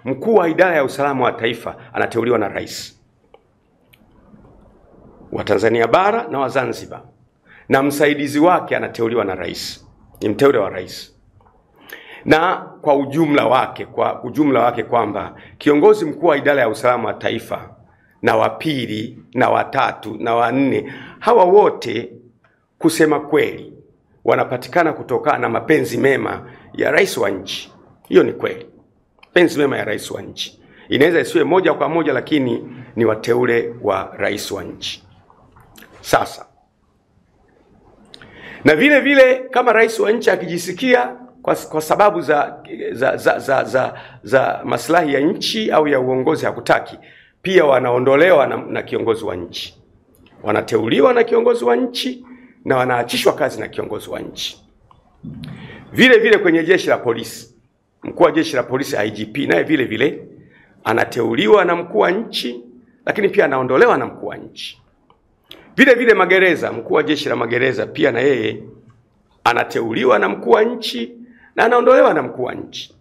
mkuu wa idara ya usalama wa taifa anateuliwa na rais wa Tanzania bara na wa Zanzibar, na msaidizi wake anateuliwa na rais, ni mteule wa rais. Na kwa ujumla wake kwamba kiongozi mkuu wa idara ya usalama wa taifa na wa pili na wa tatu na wa nne, hawa wote kusema kweli wanapatikana kutokana na mapenzi mema ya rais wa nchi. Hiyo ni kweli, mapenzi mema ya rais wa nchi. Inaweza isiwe moja kwa moja, lakini ni wateule wa rais wa nchi. Sasa na vile vile kama rais wa nchi akijisikia kwa sababu za maslahi ya nchi au ya uongozi hakutaki, pia wanaondolewa na kiongozi wa nchi, wanateuliwa na kiongozi wa nchi na wanaachishwa kazi na kiongozi wa nchi. Vile vile kwenye jeshi la polisi, mkuu wa jeshi la polisi IGP naye vile vile anateuliwa na mkuu wa nchi, lakini pia anaondolewa na mkuu wa nchi. Vile vile magereza, mkuu wa jeshi la magereza pia na yeye anateuliwa na mkuu wa nchi na anaondolewa na mkuu wa nchi.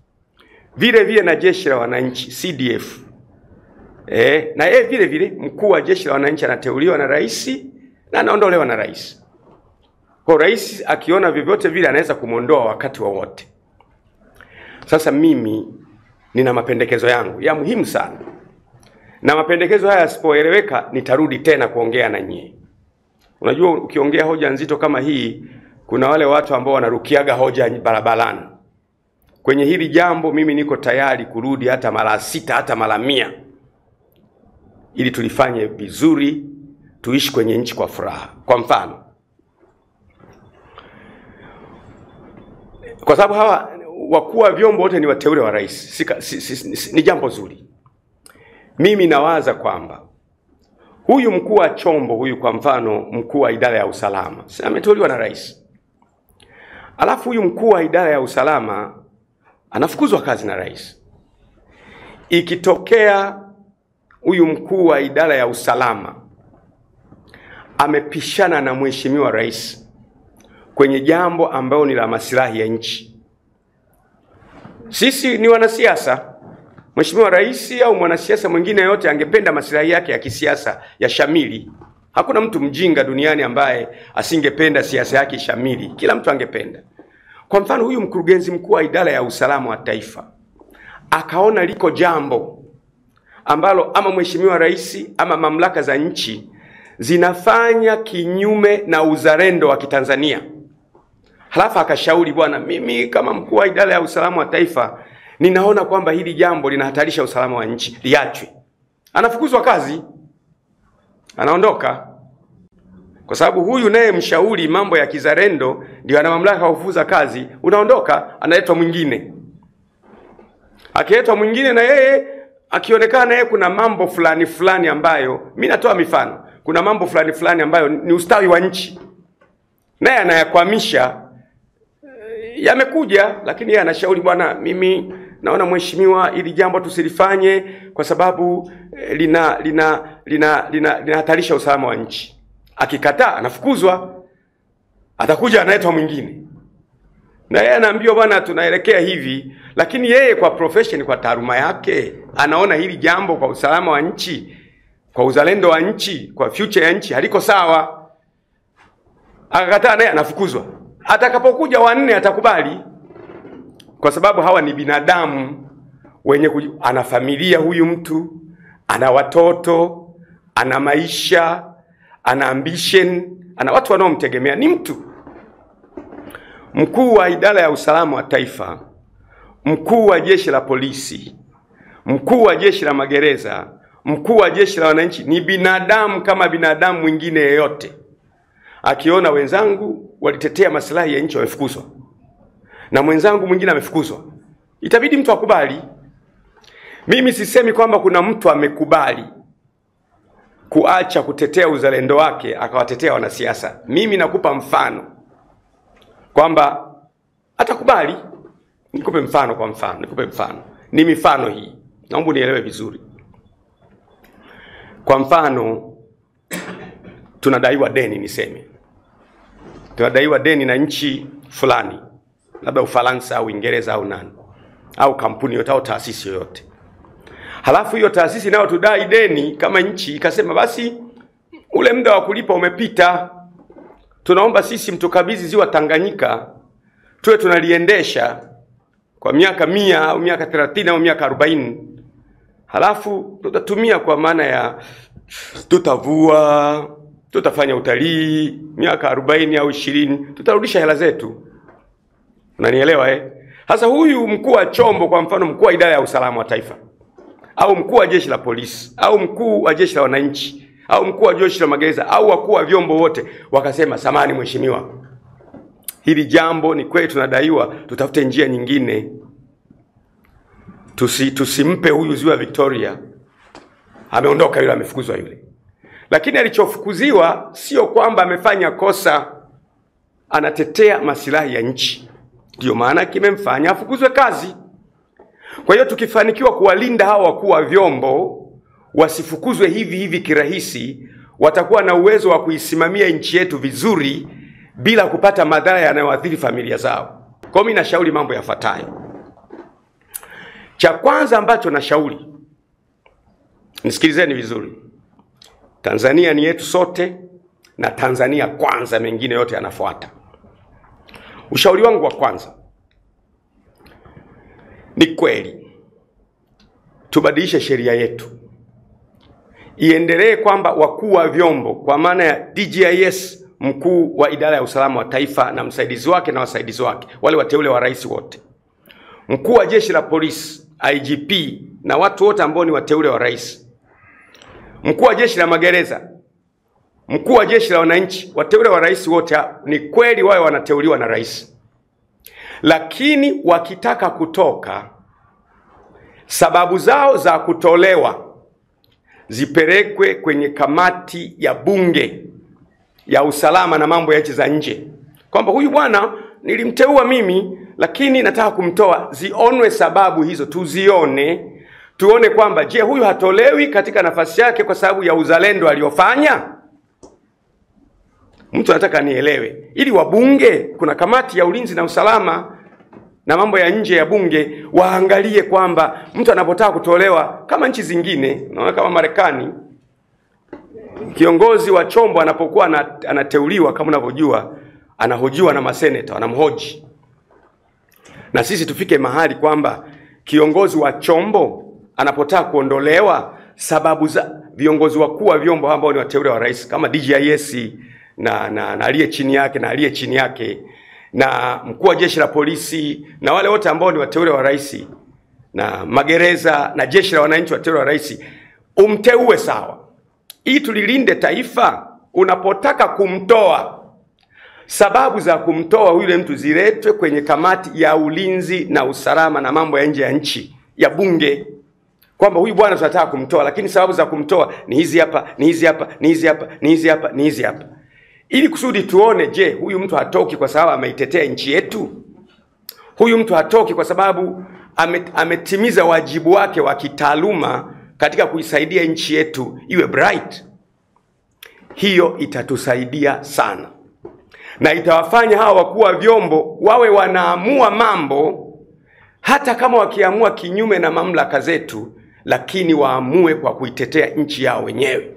Vile vile na jeshi la wananchi CDF, na yeye vile vile mkuu wa jeshi la wananchi anateuliwa na rais na anaondolewa na rais. Kwa rais akiona vyovyote vile anaweza kumuondoa wakati wowote. Sasa mimi nina mapendekezo yangu ya muhimu sana, na mapendekezo haya yasipoeleweka nitarudi tena kuongea na nyie. Unajua, ukiongea hoja nzito kama hii, kuna wale watu ambao wanarukiaga hoja barabarani. Kwenye hili jambo mimi niko tayari kurudi hata mara 6 hata mara 100 ili tulifanye vizuri, tuishi kwenye nchi kwa furaha. Kwa mfano, kwa sababu hawa wakuu wa vyombo wote ni wateule wa rais, ni jambo zuri. Mimi nawaza kwamba huyu mkuu wa chombo huyu, kwa mfano mkuu wa idara ya usalama, si ameteuliwa na rais, alafu huyu mkuu wa idara ya usalama anafukuzwa kazi na rais. Ikitokea huyu mkuu wa idara ya usalama amepishana na mheshimiwa rais kwenye jambo ambalo ni la maslahi ya nchi, sisi ni wanasiasa. Mheshimiwa rais au mwanasiasa mwingine yote angependa maslahi yake ya kisiasa ya shamili. Hakuna mtu mjinga duniani ambaye asingependa siasa yake shamili. Kila mtu angependa. Kwa mfano, huyu mkurugenzi mkuu wa idara ya usalama wa taifa akaona liko jambo ambalo ama mheshimiwa rais ama mamlaka za nchi zinafanya kinyume na uzalendo wa Kitanzania. Halafu akashauri, bwana, mimi kama mkuu wa idara ya usalama wa taifa ninaona kwamba hili jambo linahatarisha usalama wa nchi, liachwe. Anafukuzwa kazi, anaondoka. Kwa sababu huyu naye mshauri mambo ya kizalendo ndio ana mamlaka ya kufukuza kazi, unaondoka, analetwa mwingine. Akiletwa mwingine na yeye akionekana yeye kuna mambo fulani ambayo, mimi natoa mifano, kuna mambo fulani ambayo ni ustawi wa nchi, naye anayakwamisha, yamekuja, lakini yeye anashauri, bwana, mimi naona mheshimiwa ili jambo tusilifanye kwa sababu linahatarisha usalama wa nchi. Akikataa anafukuzwa, atakuja anaitwa mwingine. Na yeye anaambiwa, bwana, tunaelekea hivi, lakini yeye kwa profession, kwa taaluma yake, anaona hili jambo kwa usalama wa nchi, kwa uzalendo wa nchi, kwa future ya nchi haliko sawa. Akakataa, naye anafukuzwa. Atakapokuja wanne atakubali, kwa sababu hawa ni binadamu wenye ana familia, huyu mtu ana watoto, ana maisha, ana ambition, ana watu wanaomtegemea, ni mtu. Mkuu wa idara ya usalama wa taifa, mkuu wa jeshi la polisi, mkuu wa jeshi la magereza, mkuu wa jeshi la wananchi ni binadamu kama binadamu mwingine yeyote. Akiona wenzangu walitetea maslahi ya nchi wamefukuzwa na mwenzangu mwingine amefukuzwa, itabidi mtu akubali. Mimi sisemi kwamba kuna mtu amekubali kuacha kutetea uzalendo wake akawatetea wanasiasa. Mimi nakupa mfano kwamba atakubali. Nikupe mfano kwa mfano, nikupe mfano. Ni mifano hii, naomba unielewe vizuri. Kwa mfano, tunadaiwa deni, niseme tunadaiwa deni na nchi fulani, labda Ufaransa au Uingereza au nani, au kampuni yote au taasisi yoyote. Halafu hiyo taasisi nayo tudai deni kama nchi ikasema basi ule muda wa kulipa umepita, tunaomba sisi mtukabidhi ziwa Tanganyika tuwe tunaliendesha kwa miaka 100 au miaka 30 au miaka 40. Halafu tutatumia kwa maana ya tutavua, tutafanya utalii miaka 40 au 20, tutarudisha hela zetu. Unanielewa Sasa huyu mkuu wa chombo, kwa mfano mkuu wa idara ya usalama wa taifa, au mkuu wa jeshi la polisi, au mkuu wa jeshi la wananchi, au mkuu wa jeshi la magereza, au wakuu wa vyombo wote wakasema, samahani mheshimiwa, hili jambo ni kweli tunadaiwa, tutafute njia nyingine. Tusimpe huyu ziwa Victoria. Ameondoka yule, amefukuzwa yule. Lakini alichofukuziwa sio kwamba amefanya kosa, anatetea maslahi ya nchi. Ndio maana kimemfanya afukuzwe kazi. Kwa hiyo tukifanikiwa kuwalinda hawa wakuu wa vyombo wasifukuzwe hivi hivi kirahisi, watakuwa na uwezo wa kuisimamia nchi yetu vizuri bila kupata madhara yanayoathiri familia zao. Kwa mimi nashauri mambo yafuatayo. Cha kwanza ambacho nashauri, nisikilizeni vizuri. Tanzania ni yetu sote, na Tanzania kwanza, mengine yote yanafuata. Ushauri wangu wa kwanza, ni kweli tubadilishe sheria yetu, iendelee kwamba wakuu wa vyombo, kwa maana ya DGIS, mkuu wa idara ya usalama wa taifa na msaidizi wake na wasaidizi wake, wale wateule wa rais wote, mkuu wa jeshi la polisi IGP na watu wote ambao ni wateule wa rais, mkuu wa jeshi la magereza, mkuu wa jeshi la wananchi, wateule wa rais wote, ni kweli wao wanateuliwa na rais. Lakini wakitaka kutoka, sababu zao za kutolewa zipelekwe kwenye kamati ya bunge ya usalama na mambo ya nchi za nje, kwamba huyu bwana nilimteua mimi lakini nataka kumtoa. Zionwe sababu hizo, tuzione, tuone kwamba je, huyu hatolewi katika nafasi yake kwa sababu ya uzalendo aliofanya? Mtu anataka nielewe, ili wabunge, kuna kamati ya ulinzi na usalama na mambo ya nje ya bunge, waangalie kwamba mtu anapotaka kutolewa, kama nchi zingine, naona kama Marekani, kiongozi wa chombo anapokuwa anateuliwa, kama unavyojua, anahojiwa na maseneta, wanamhoji. Na sisi tufike mahali kwamba kiongozi wa chombo anapotaka kuondolewa, sababu za viongozi wakuu wa vyombo ambao ni wateule wa rais, kama DGIS na aliye chini yake na aliye chini yake, na mkuu wa jeshi la polisi na wale wote ambao ni wateule wa rais, na magereza na jeshi la wananchi wateule wa rais, umteue sawa, ili tulilinde taifa. Unapotaka kumtoa, sababu za kumtoa yule mtu ziletwe kwenye kamati ya ulinzi na usalama na mambo ya nje ya nchi ya bunge, kwamba huyu bwana tunataka kumtoa, lakini sababu za kumtoa ni hizi hapa, ni hizi hapa, ni hizi hapa, ni hizi hapa, ni hizi hapa, ili kusudi tuone, je, huyu mtu hatoki kwa sababu ameitetea nchi yetu? Huyu mtu hatoki kwa sababu ametimiza wajibu wake wa kitaaluma katika kuisaidia nchi yetu iwe bright? Hiyo itatusaidia sana, na itawafanya hawa wakuu wa vyombo wawe wanaamua mambo, hata kama wakiamua kinyume na mamlaka zetu, lakini waamue kwa kuitetea nchi yao wenyewe.